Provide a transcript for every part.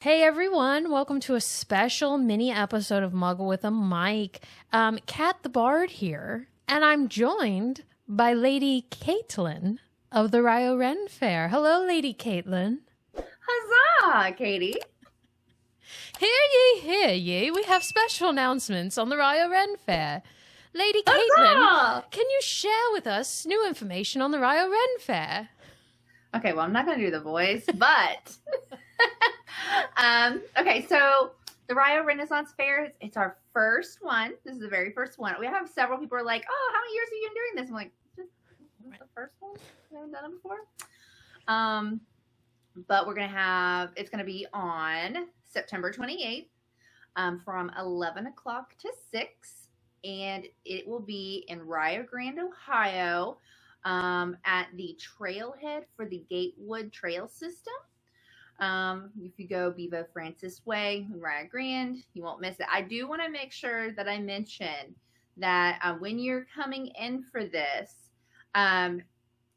Hey everyone, welcome to a special mini episode of Muggle with a Mic. Kat the Bard here, and I'm joined by Lady Kaitlynn of the Rio Ren Faire. Hello, Lady Kaitlynn. Huzzah, Katie. Hear ye, we have special announcements on the Rio Ren Faire. Lady Kaitlynn, can you share with us new information on the Rio Ren Faire? Okay, well, I'm not going to do the voice, but... okay, so the RIo Renaissance Faire, it's our first one. This is the very first one. We have several people are like, oh, how many years have you been doing this? I'm like, just the first one. I haven't done it before. But we're going to have, it's going to be on September 28th from 11 o'clock to 6. And it will be in Rio Grande, Ohio at the trailhead for the Gatewood Trail System. If you go Bevo Francis Way, Rio Grande, you won't miss it. I do want to make sure that I mention that when you're coming in for this, on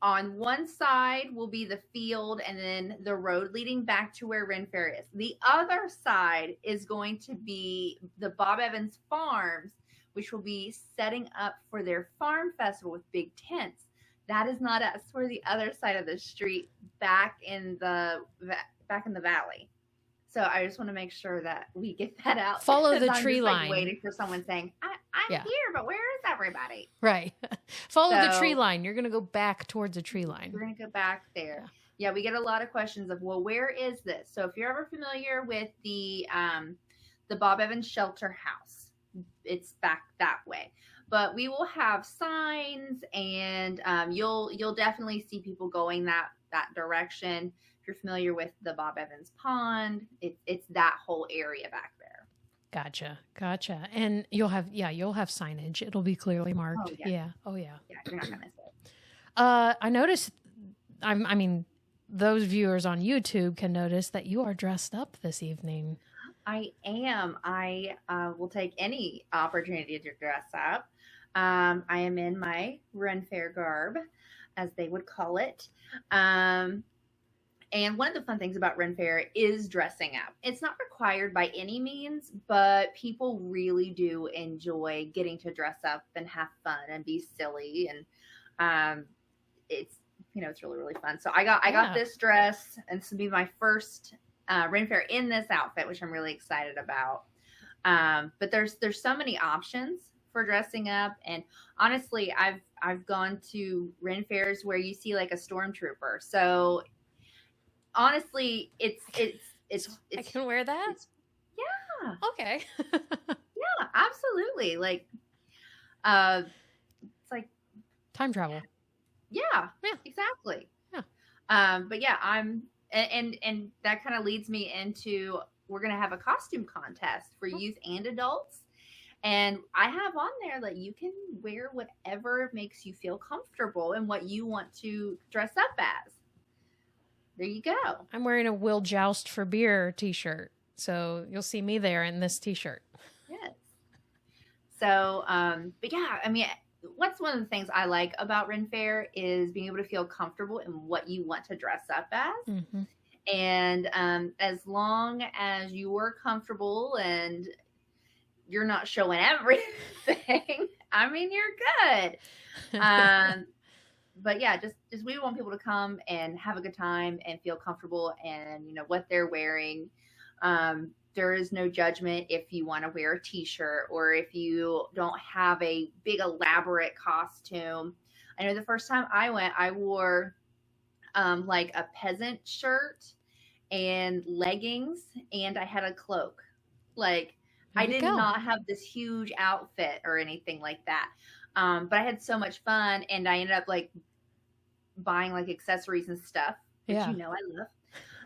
one side will be the field and then the road leading back to where Ren Faire is. The other side is going to be the Bob Evans Farms, which will be setting up for their farm festival with big tents. That is not us. We're the other side of the street back in the valley. So I just want to make sure that we get that out. Follow the I'm tree just, line. Waiting for someone saying, I'm here, but where is everybody? Right. Follow the tree line. You're going to go back towards the tree line. We're going to go back there. Yeah, we get a lot of questions of, well, where is this? So if you're ever familiar with the Bob Evans Shelter House, it's back that way. But we will have signs, and you'll definitely see people going that direction. If you're familiar with the Bob Evans Pond, it's that whole area back there. Gotcha. And you'll have signage. It'll be clearly marked. Oh yeah. Yeah, you're not gonna miss it. I noticed. I mean, those viewers on YouTube can notice that you are dressed up this evening. I am. I will take any opportunity to dress up. I am in my Ren Faire garb, as they would call it. And one of the fun things about Ren Faire is dressing up. It's not required by any means, but people really do enjoy getting to dress up and have fun and be silly. And it's really, really fun. So I got this dress, and this will be my first Ren Faire in this outfit, which I'm really excited about. But there's so many options for dressing up, and honestly, I've gone to Ren Fairs where you see like a stormtrooper. So honestly, it's I can wear that. Yeah. Okay. Yeah, absolutely. Like, it's like time travel. Yeah. Exactly. Yeah. But yeah, and that kind of leads me into, we're gonna have a costume contest for youth and adults. And I have on there that you can wear whatever makes you feel comfortable and what you want to dress up as. There you go. I'm wearing a Will Joust for Beer t-shirt. So you'll see me there in this t-shirt. Yes. So, but yeah, I mean, what's one of the things I like about Ren Faire is being able to feel comfortable in what you want to dress up as. Mm-hmm. And as long as you are comfortable and you're not showing everything, I mean, you're good. But yeah, just we want people to come and have a good time and feel comfortable and what they're wearing. There is no judgment if you want to wear a t-shirt or if you don't have a big elaborate costume. I know the first time I went, I wore like a peasant shirt and leggings, and I had a cloak. Like, I did not have this huge outfit or anything like that. But I had so much fun, and I ended up like buying like accessories and stuff, which I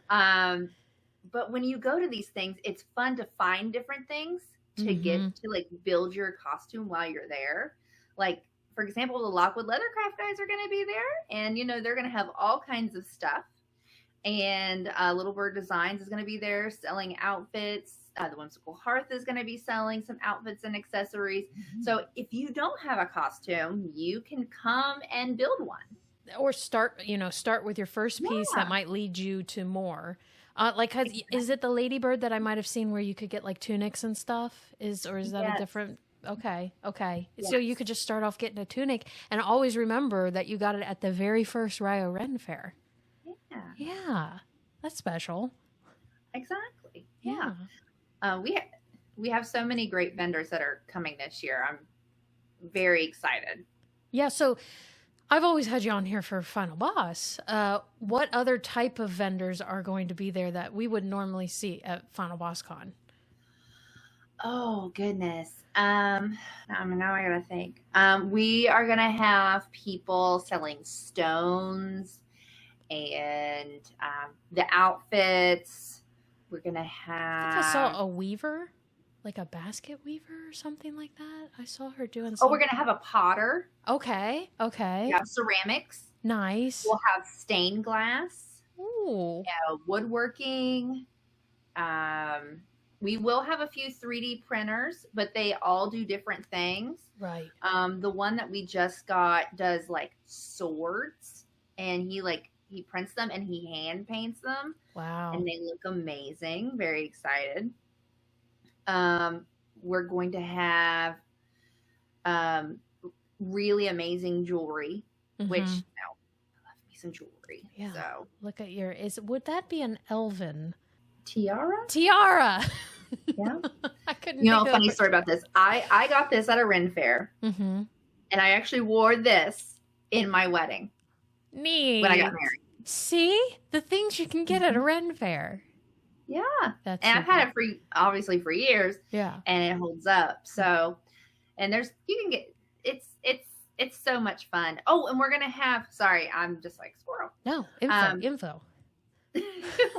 love. But when you go to these things, it's fun to find different things to get to like build your costume while you're there. Like, for example, the Lockwood Leathercraft guys are going to be there, and they're going to have all kinds of stuff. And Little Bird Designs is going to be there selling outfits. The Whimsical Hearth is going to be selling some outfits and accessories. Mm-hmm. So if you don't have a costume, you can come and build one. Or start with your first piece that might lead you to more. Is it the Ladybird that I might have seen where you could get like tunics and stuff? Is that a different? Okay. Yes. So you could just start off getting a tunic, and always remember that you got it at the very first RIo Ren Faire. Yeah, that's special. Exactly. Yeah. We have so many great vendors that are coming this year. I'm very excited. Yeah. So I've always had you on here for Final Boss. What other type of vendors are going to be there that we would normally see at Final Boss Con? Oh goodness. Now I gotta think. We are gonna have people selling stones and the outfits. We're gonna have. I think I saw a weaver, like a basket weaver or something like that. I saw her doing. Oh, we're gonna have a potter. Okay. We have ceramics. Nice. We'll have stained glass. Ooh. Yeah, woodworking. We will have a few 3D printers, but they all do different things. Right. The one that we just got does like swords, and he prints them and he hand paints them. Wow. And they look amazing. Very excited. We're going to have really amazing jewelry, which I love me some jewelry. Yeah. So look at would that be an elven tiara? Yeah. I couldn't. You know, a funny story about this. I got this at a Ren Fair, and I actually wore this in my wedding. Neat. When I got married. See the things you can get at a Ren Fair. Yeah, I've had it obviously for years. Yeah, and it holds up. So, and you can get it's so much fun. Oh, and we're gonna have. Sorry, I'm just like squirrel. No info.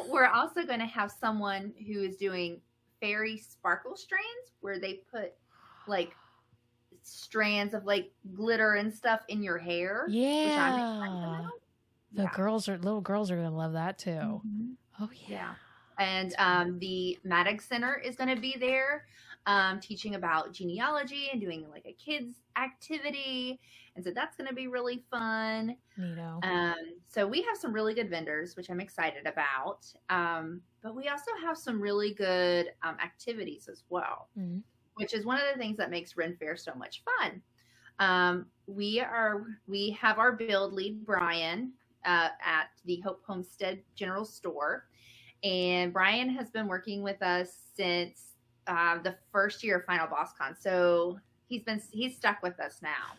We're also going to have someone who is doing fairy sparkle strands where they put like strands of like glitter and stuff in your hair. Yeah. Which I'm excited about. Little girls are going to love that too. Mm-hmm. Oh yeah. And the Maddox Center is going to be there teaching about genealogy and doing like a kids activity. And so that's going to be really fun. Neato. So we have some really good vendors, which I'm excited about. But we also have some really good activities as well, which is one of the things that makes Ren Fair so much fun. We have our build lead, Brian, at the Hope Homestead General Store. And Brian has been working with us since the first year of Final Boss Con. So he's stuck with us now.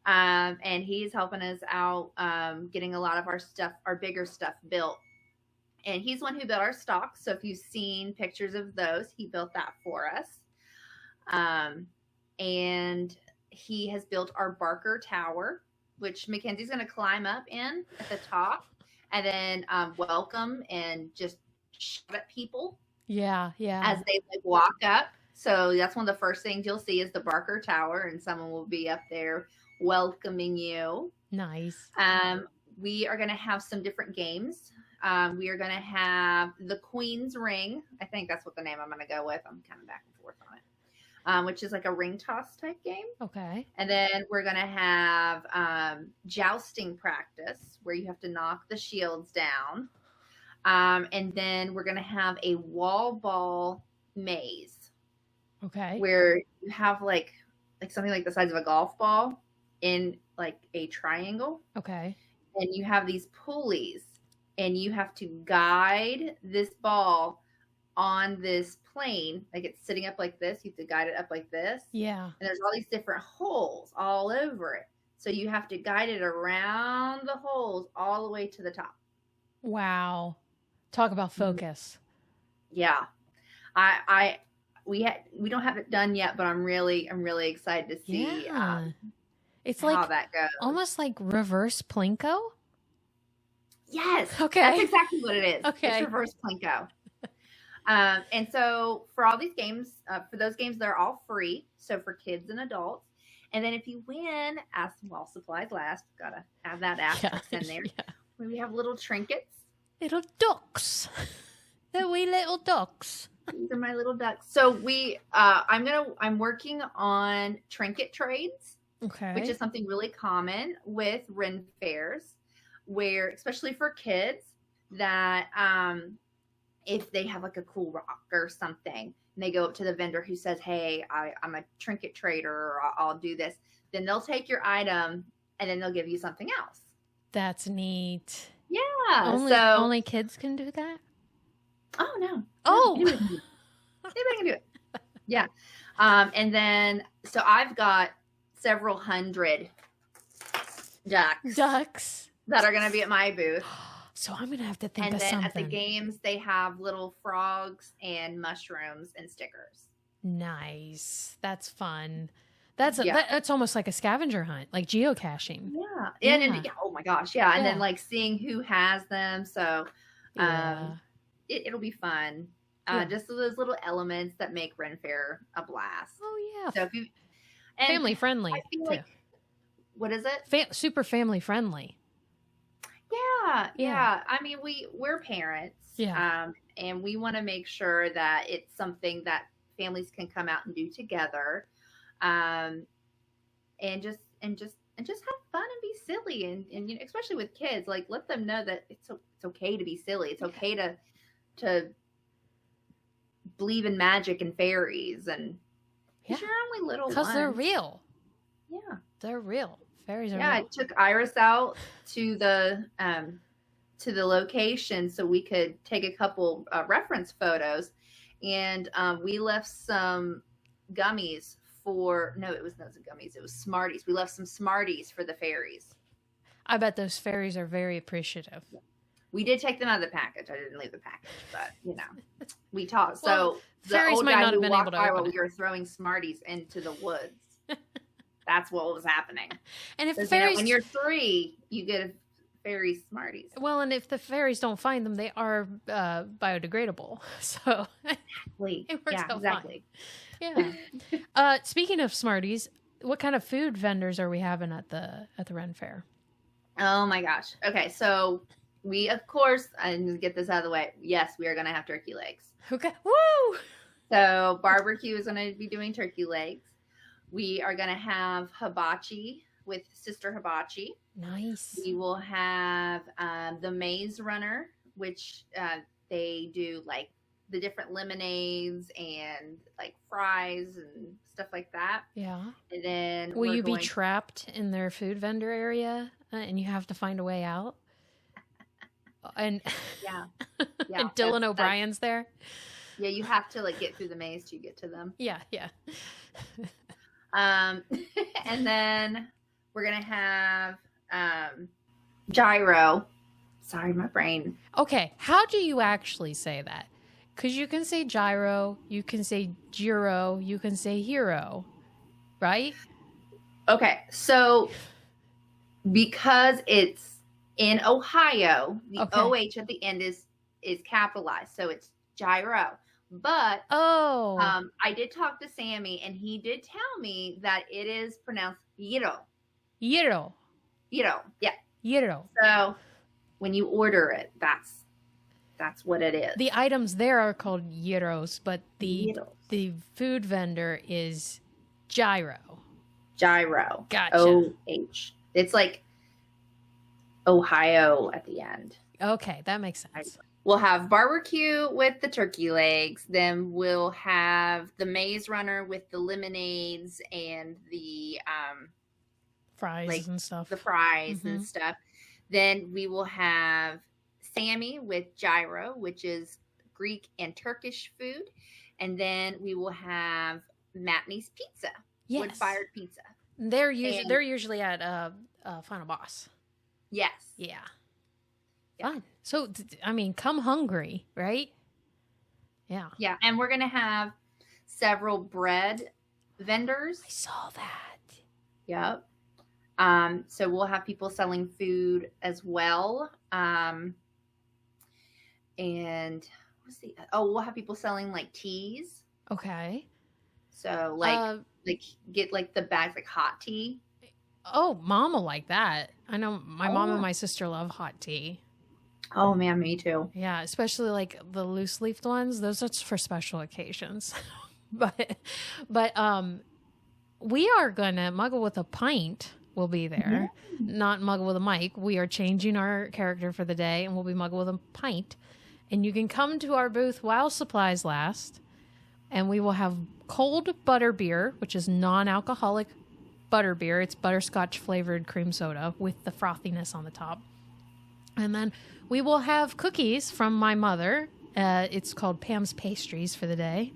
And he's helping us out getting a lot of our bigger stuff built. And he's the one who built our stocks. So if you've seen pictures of those, he built that for us. And he has built our Barker Tower, which Mackenzie's going to climb up in at the top and then welcome and just shout at people. Yeah. As they walk up. So that's one of the first things you'll see is the Barker Tower, and someone will be up there welcoming you. Nice. We are going to have some different games. We are going to have the Queen's Ring. I think that's what the name I'm going to go with. I'm kind of back and forth on it, which is like a ring toss type game. Okay. And then we're going to have jousting practice where you have to knock the shields down. And then we're going to have a wall ball maze. Okay. Where you have like something like the size of a golf ball in like a triangle. Okay. And you have these pulleys and you have to guide this ball on this plane. Like it's sitting up like this. You have to guide it up like this. Yeah. And there's all these different holes all over it. So you have to guide it around the holes all the way to the top. Wow. Talk about focus. Yeah. We don't have it done yet, but I'm really excited to see it's how like that goes. Almost like reverse Plinko. Yes. Okay. That's exactly what it is. Okay. It's reverse Plinko. And so for all these games, for those games, they're all free. So for kids and adults. And then if you win, as while supplies last, gotta have that asterisk in there. Yeah. We have little trinkets. Little ducks. The wee little ducks. These are my little ducks. So I'm working on trinket trades. Okay. Which is something really common with Ren Fairs, where especially for kids that if they have like a cool rock or something, and they go up to the vendor who says, hey, I'm a trinket trader, or I'll do this, then they'll take your item and then they'll give you something else. That's neat. Yeah. Only kids can do that? Oh, no. Oh. No, anybody can do it. Yeah. And then, so I've got several hundred ducks that are going to be at my booth. So I'm going to have to think and of then something. At the games, they have little frogs and mushrooms and stickers. Nice. That's fun. That's almost like a scavenger hunt, like geocaching. Yeah. And oh my gosh. Yeah. And then like seeing who has them. So it'll be fun. Just those little elements that make Ren Faire a blast. Oh yeah. So if you family friendly. I feel like, what is it? Super family friendly. Yeah. I mean, we're parents. Yeah. And we want to make sure that it's something that families can come out and do together. And just have fun and be silly, and you know, especially with kids, like let them know that it's okay to be silly. It's okay to believe in magic and fairies, and you're only little because they're real. Yeah, they're real. Fairies are real. I took Iris out to the location so we could take a couple reference photos, and we left some gummies. It wasn't gummies. It was Smarties. We left some Smarties for the fairies. I bet those fairies are very appreciative. We did take them out of the package. I didn't leave the package, but you know, we talked. Well, so the fairies old might guy not who have been walked able to by open while it. we were throwing Smarties into the woods. That's what was happening. And if fairies, fairies, when you're 3, you get a fairy Smarties. Well, and if the fairies don't find them, they are biodegradable. So Exactly. it works out exactly. fine. Yeah. Speaking of Smarties, what kind of food vendors are we having at the Ren Faire? Oh my gosh. Okay, so we, of course, I need to get this out of the way. Yes, we are going to have turkey legs. Okay. Woo! So barbecue is going to be doing turkey legs. We are going to have hibachi with Sister Hibachi. Nice. We will have the Maze Runner, which they do like the different lemonades and like fries and stuff like that. Yeah. And then will you be trapped in their food vendor area and you have to find a way out? And yeah. And Dylan O'Brien's there. Yeah, you have to like get through the maze to get to them. Yeah. And then we're gonna have gyro. Sorry, my brain. Okay, how do you actually say that? Because you can say gyro, you can say gyro, you can say hero, right? Okay, so because it's in Ohio, the OH at the end is capitalized, so it's gyro. But I did talk to Sammy, and he did tell me that it is pronounced gyro. Gyro. Yeah. Gyro. So when you order it, that's what it is. The items there are called gyros, but the food vendor is gyro. Gyro. Gotcha. OH. It's like Ohio at the end. Okay, that makes sense. We'll have barbecue with the turkey legs. Then we'll have the Maze Runner with the lemonades and the fries and stuff. The fries and stuff. Then we will have Sammy with gyro, which is Greek and Turkish food. And then we will have Matney's Pizza, wood-fired pizza. They're usually at Final Boss. Yes. Yeah. Fun. So, I mean, come hungry, right? Yeah. Yeah. And we're going to have several bread vendors. I saw that. Yep. So we'll have people selling food as well. And we'll have people selling like teas. Okay. So like get like the bags, like hot tea. Oh, Mom will like that. I know my mom and my sister love hot tea. Oh man, me too. Yeah, especially like the loose leafed ones. Those are for special occasions. but we are gonna Muggle with a Pint will be there, not Muggle with a Mic. We are changing our character for the day, and we'll be Muggle with a Pint, And you can come to our booth while supplies last. And we will have cold butter beer, which is non-alcoholic butter beer. It's butterscotch flavored cream soda with the frothiness on the top. And then we will have cookies from my mother. It's called Pam's Pastries for the day.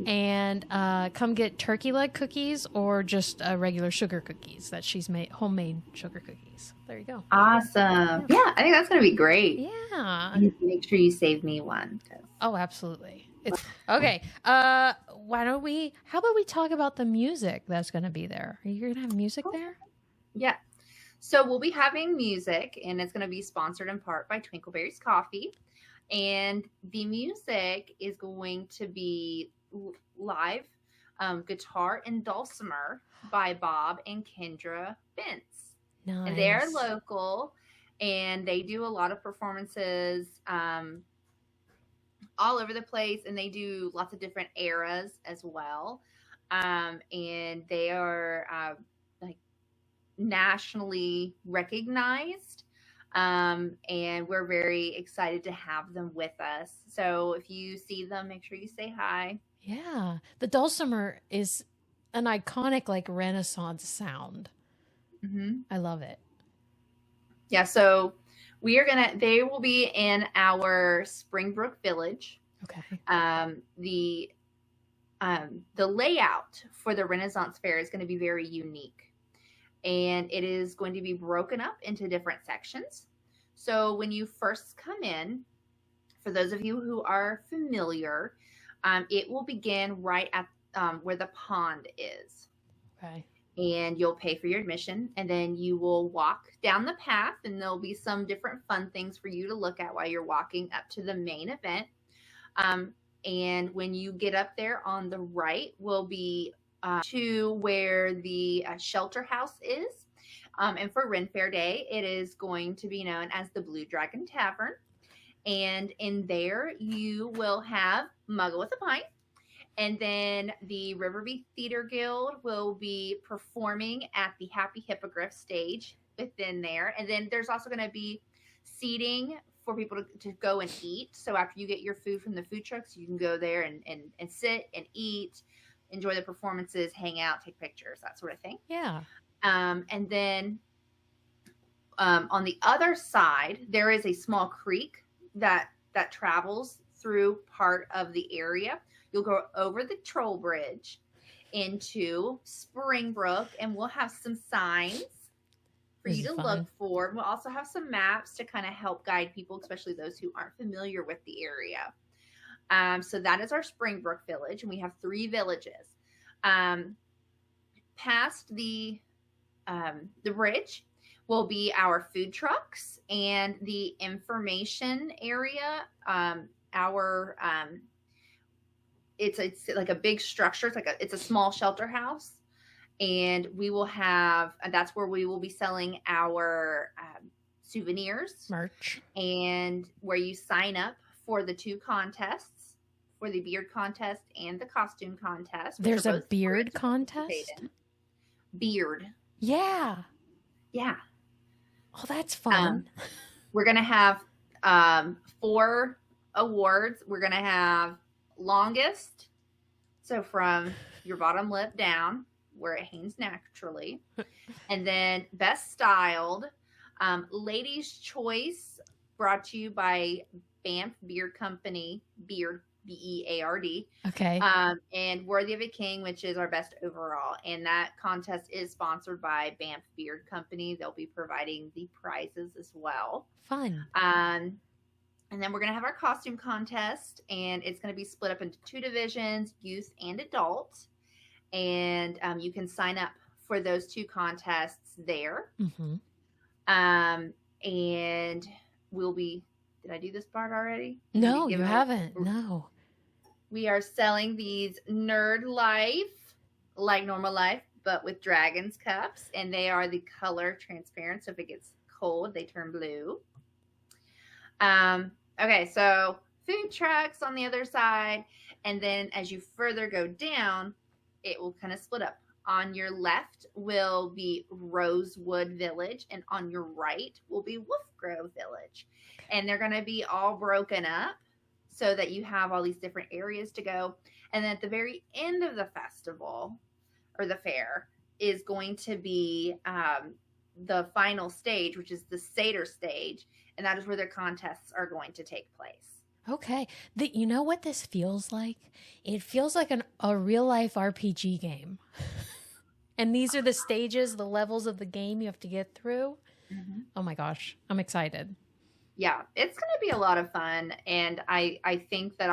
And come get turkey leg cookies or just regular sugar cookies that she's made, homemade sugar cookies. There you go. Awesome. Yeah, I think that's going to be great. Yeah. Make sure you save me one. Oh, absolutely. It's okay. How about we talk about the music that's going to be there? Are you going to have music there? Yeah. So we'll be having music, and it's going to be sponsored in part by Twinkleberry's Coffee. And the music is going to be live guitar and dulcimer by Bob and Kendra Bentz. Nice. And they're local, and they do a lot of performances all over the place, and they do lots of different eras as well. And they are like nationally recognized. And we're very excited to have them with us. So if you see them, make sure you say hi. Yeah. The dulcimer is an iconic like Renaissance sound. Mm-hmm. I love it. Yeah. So they will be in our Springbrook Village. Okay. The layout for the Renaissance Fair is going to be very unique. And it is going to be broken up into different sections. So when you first come in, for those of you who are familiar, it will begin right at where the pond is. Okay. And you'll pay for your admission, and then you will walk down the path, and there'll be some different fun things for you to look at while you're walking up to the main event. And when you get up there on the right will be to where the shelter house is. And for Ren Fair Day, it is going to be known as the Blue Dragon Tavern. And in there, you will have Muggle with a Pint. And then the Riverview Theater Guild will be performing at the Happy Hippogriff stage within there. And then there's also going to be seating for people to go and eat. So after you get your food from the food trucks, you can go there and sit and eat, enjoy the performances, hang out, take pictures, that sort of thing. Yeah. And then on the other side, there is a small creek that travels through part of the area. You'll go over the troll bridge into Springbrook, and we'll have some signs for you to look for. We'll also have some maps to kind of help guide people, especially those who aren't familiar with the area. So that is our Springbrook Village, and we have 3 villages. Past the bridge will be our food trucks and the information area. It's like a big structure. It's a small shelter house, and we will have. That's where we will be selling our souvenirs, merch, and where you sign up for the 2 contests, for the beard contest and the costume contest. There's a beard contest. Beard. Yeah. Yeah. Oh, that's fun. We're gonna have 4 awards. We're gonna have longest, so from your bottom lip down where it hangs naturally, and then best styled, ladies choice, brought to you by Banff Beard Company, Beard, BEARD. Okay. And Worthy of a King, which is our best overall, and that contest is sponsored by Banff Beard Company. They'll be providing the prizes as well. Fun. And then we're going to have our costume contest, and it's going to be split up into 2 divisions, youth and adult. And you can sign up for those 2 contests there. Mm-hmm. And we'll be, did I do this part already? No, you haven't. No. We are selling these Nerd Life, like normal life, but with dragons cups. And they are the color transparent. So if it gets cold, they turn blue. Okay, so food trucks on the other side, and then as you further go down, it will kind of split up. on your left will be Rosewood Village, and on your right will be Wolfgrove Village. And they're going to be all broken up so that you have all these different areas to go. And then at the very end of the festival or the fair is going to be the final stage, which is the Satyr stage. And that is where their contests are going to take place. Okay. You know what this feels like? It feels like a real life RPG game. And these are the stages, the levels of the game you have to get through. Mm-hmm. Oh my gosh. I'm excited. Yeah, it's going to be a lot of fun. And I think that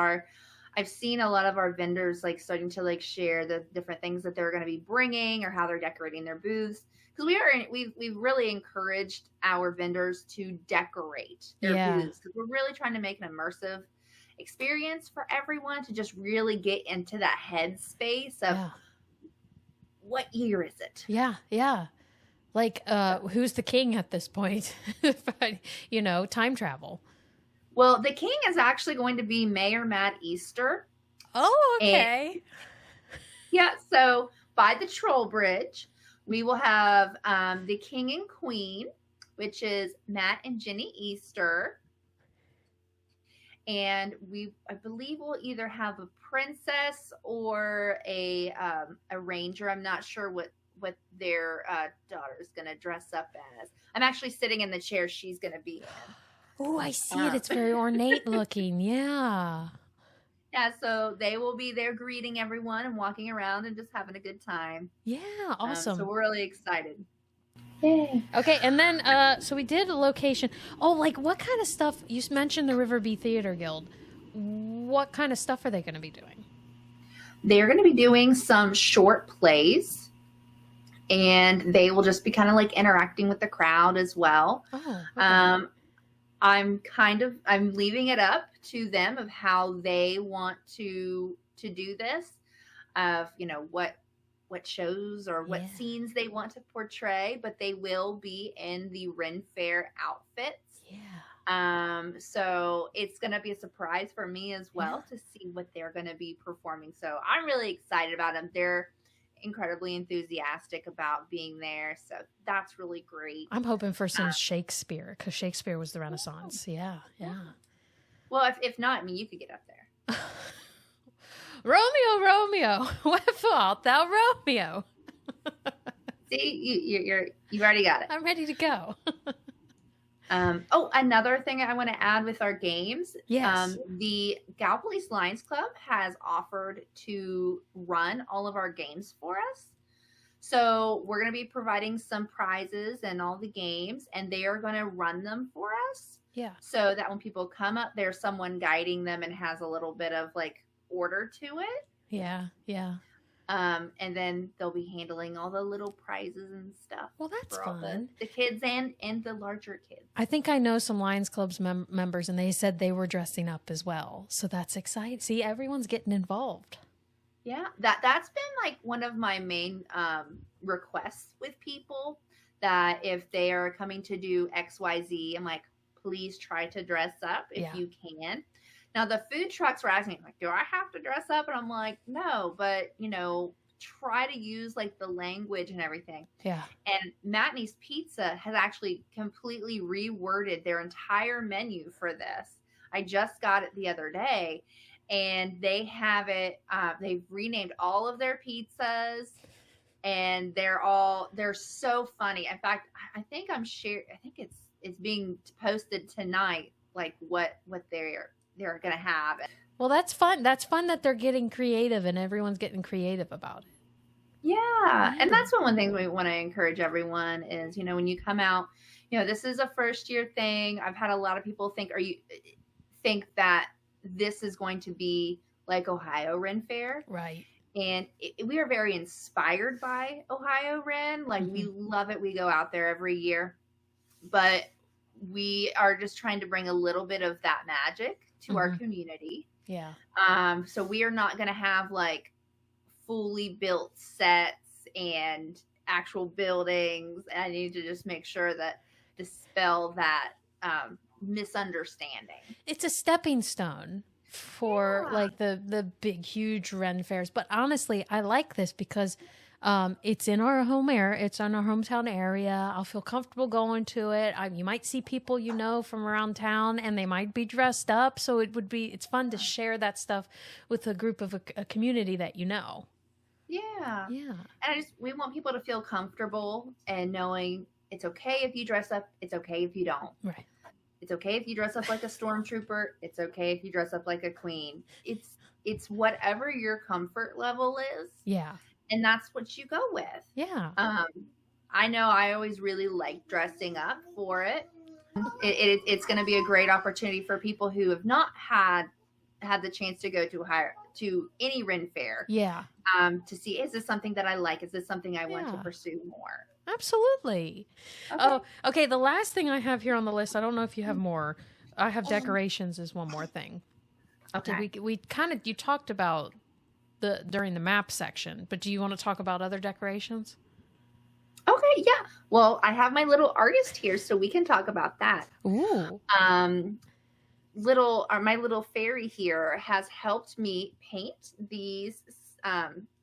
I've seen a lot of our vendors like starting to like share the different things that they're going to be bringing or how they're decorating their booths. Because we've really encouraged our vendors to decorate their booths, because we're really trying to make an immersive experience for everyone to just really get into that headspace of what year is it? Yeah. Like, who's the king at this point? You know, time travel. Well, the king is actually going to be Mayor Matt Easter. Oh, okay. So by the Troll Bridge, we will have the king and queen, which is Matt and Jenny Easter. And I believe we'll either have a princess or a ranger. I'm not sure what their daughter is going to dress up as. I'm actually sitting in the chair she's going to be in. Oh, I see it. It's very ornate looking. Yeah. Yeah, so they will be there greeting everyone and walking around and just having a good time. Yeah, awesome. So we're really excited. Yay. Okay, and then, so we did a location. Oh, like what kind of stuff? You mentioned the River Bee Theater Guild. What kind of stuff are they going to be doing? They're going to be doing some short plays, and they will just be kind of like interacting with the crowd as well. Oh, okay. I'm leaving it up to them of how they want to do this, of, you know, what shows or what scenes they want to portray, but they will be in the Ren Faire outfits. Yeah. So it's going to be a surprise for me as well to see what they're going to be performing. So I'm really excited about them. They're incredibly enthusiastic about being there. So that's really great. I'm hoping for some Shakespeare, because Shakespeare was the Renaissance. Yeah. Well, if not, I mean, you could get up there. Romeo, wherefore art thou Romeo? See, you've already got it. I'm ready to go. Another thing I want to add with our games. Yes. The Gal Police Lions Club has offered to run all of our games for us. So we're going to be providing some prizes and all the games, and they are going to run them for us. Yeah. So that when people come up, there's someone guiding them and has a little bit of like order to it. Yeah. And then they'll be handling all the little prizes and stuff. Well, that's fun. The kids and the larger kids. I think I know some Lions Club's members, and they said they were dressing up as well. So that's exciting. See, everyone's getting involved. Yeah, that's been like one of my main requests with people, that if they are coming to do XYZ, I'm like, please try to dress up if you can. Now, the food trucks were asking, like, do I have to dress up? And I'm like, no, but, you know, try to use, like, the language and everything. Yeah. And Matney's Pizza has actually completely reworded their entire menu for this. I just got it the other day, and they have it, they've renamed all of their pizzas, and they're so funny. In fact, I think it's being posted tonight, like, what they're going to have. Well, that's fun. That's fun that they're getting creative and everyone's getting creative about it. Yeah. And that's one thing we want to encourage everyone is, you know, when you come out, you know, this is a first year thing. I've had a lot of people think that this is going to be like RIo Ren Faire. Right. And we are very inspired by RIo Ren. Like, we love it. We go out there every year, but we are just trying to bring a little bit of that magic to our community. Yeah. So we are not going to have like fully built sets and actual buildings. And I need to just make sure that dispel that misunderstanding. It's a stepping stone for like the big, huge Ren Fairs. But honestly, I like this because It's in our home area. It's in our hometown area. I'll feel comfortable going to it. You might see people you know from around town, and they might be dressed up. So it's fun to share that stuff with a group of a community that you know. Yeah. Yeah. And we want people to feel comfortable and knowing it's okay if you dress up. It's okay if you don't. Right. It's okay if you dress up like a stormtrooper. It's okay if you dress up like a queen. It's whatever your comfort level is. Yeah. And that's what you go with. Yeah. I know I always really like dressing up for it. It's going to be a great opportunity for people who have not had the chance to go to any Ren Fair. Yeah. To see, is this something that I like? Is this something I want to pursue more? Absolutely. Okay. Oh, okay. The last thing I have here on the list, I don't know if you have more. I have decorations as one more thing. Okay. You talked about during the map section, but do you want to talk about other decorations? Okay, yeah. Well, I have my little artist here, so we can talk about that. Ooh. My little fairy here has helped me paint these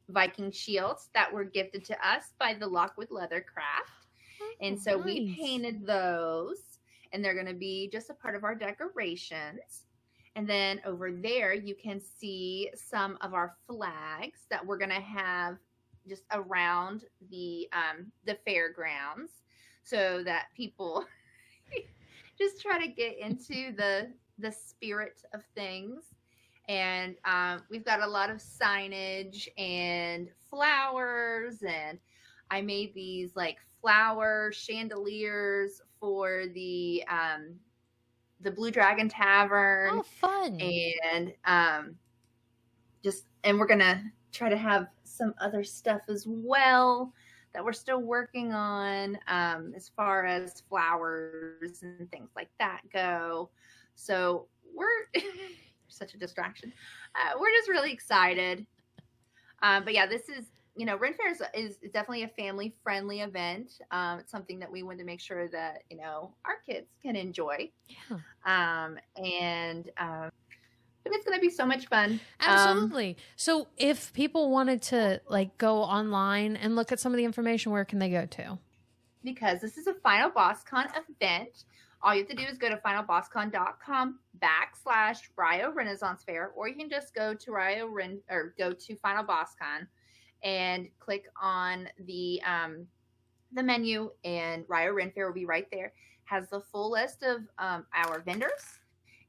Viking shields that were gifted to us by the Lock with Leather Craft. And so we painted those, and they're going to be just a part of our decorations. And then over there, you can see some of our flags that we're going to have just around the fairgrounds, so that people just try to get into the spirit of things. And we've got a lot of signage and flowers, and I made these like flower chandeliers for the Blue Dragon Tavern. Oh, fun. And and we're gonna try to have some other stuff as well that we're still working on, as far as flowers and things like that go. So we're such a distraction. We're just really excited. But yeah, this is, Ren Fair is definitely a family friendly event. It's something that we want to make sure that, our kids can enjoy. Yeah. But it's going to be so much fun. Absolutely. So if people wanted to go online and look at some of the information, where can they go to? Because this is a Final BossCon event, all you have to do is go to finalbosscon.com/RIo Renaissance Faire, or you can just go to go to Final BossCon and click on the menu, and RIo Ren Faire will be right there. Has the full list of our vendors.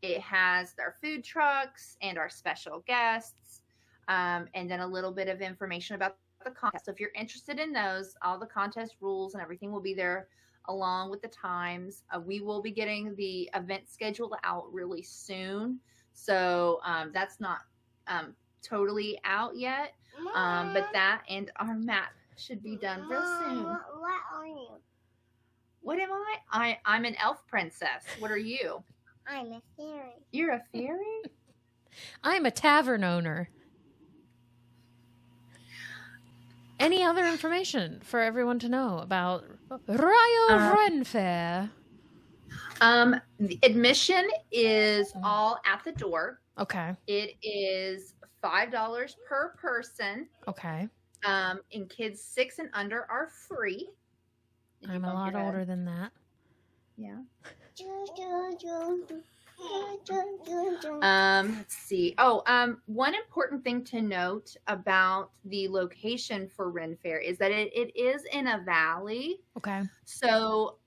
It has our food trucks and our special guests, and then a little bit of information about the contest. So if you're interested in those, all the contest rules and everything will be there, along with the times. We will be getting the event schedule out really soon. So that's not totally out yet. But that and our map should be done real soon. What are you? What am I? I'm an elf princess. What are you? I'm a fairy. You're a fairy? I'm a tavern owner. Any other information for everyone to know about RIo Ren Faire? The admission is all at the door. Okay. It is $5 per person. Okay. And kids 6 and under are free. I'm a lot older than that. Yeah. Let's see. One important thing to note about the location for Ren Fair is that it is in a valley. Okay. So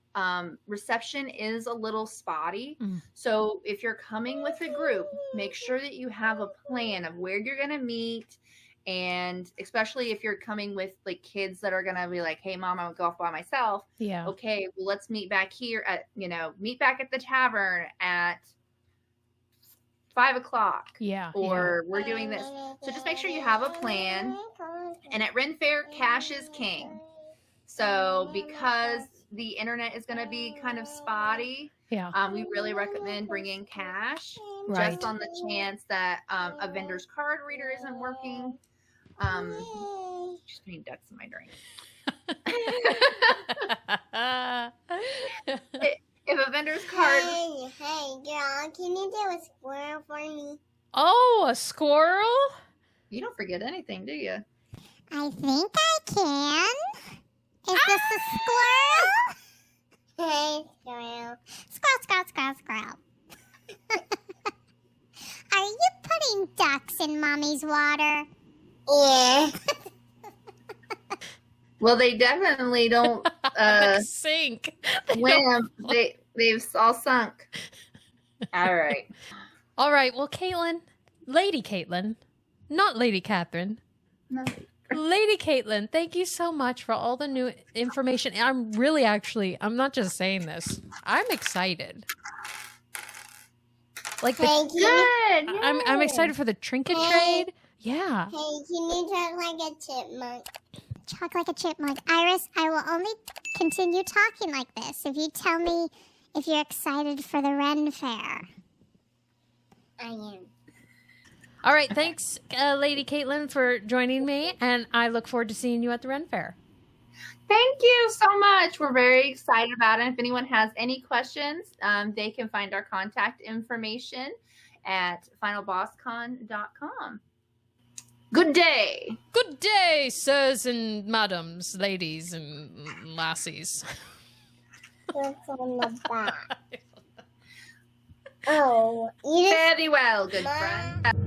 reception is a little spotty. So if you're coming with a group, make sure that you have a plan of where you're going to meet. And especially if you're coming with kids that are going to be like, hey, Mom, I'm going to go off by myself. Yeah. Okay, well, let's meet back here meet back at the tavern at 5:00. Yeah. Or we're doing this. So just make sure you have a plan. And at Ren Fair, cash is king. So because the internet is going to be kind of spotty, we really recommend bringing cash. Right. Just on the chance that a vendor's card reader isn't working. Just putting ducks in my drink. If a vendor's card... Hey, girl, can you do a squirrel for me? Oh, a squirrel? You don't forget anything, do you? I think I can. Is this a squirrel? Hey, squirrel. Squirrel. Are you putting ducks in Mommy's water? Yeah. Well, they definitely don't sink. swim. They've all sunk. All right. All right. Well, Kaitlynn, Lady Kaitlynn, not Lady Catherine. No. Lady Kaitlynn, thank you so much for all the new information. I'm really I'm not just saying this. I'm excited. Like Thank you. Good. I'm excited for the trinket trade. Yeah. Hey, can you talk like a chipmunk? Talk like a chipmunk. Iris, I will only continue talking like this if you tell me if you're excited for the Ren Fair. I am. All right. Thanks, Lady Kaitlynn, for joining me, and I look forward to seeing you at the Ren Fair. Thank you so much. We're very excited about it. If anyone has any questions, they can find our contact information at finalbosscon.com. Good day. Good day, sirs and madams, ladies and lassies. What's on the back? Oh, you just... Very well, good Mom. friend.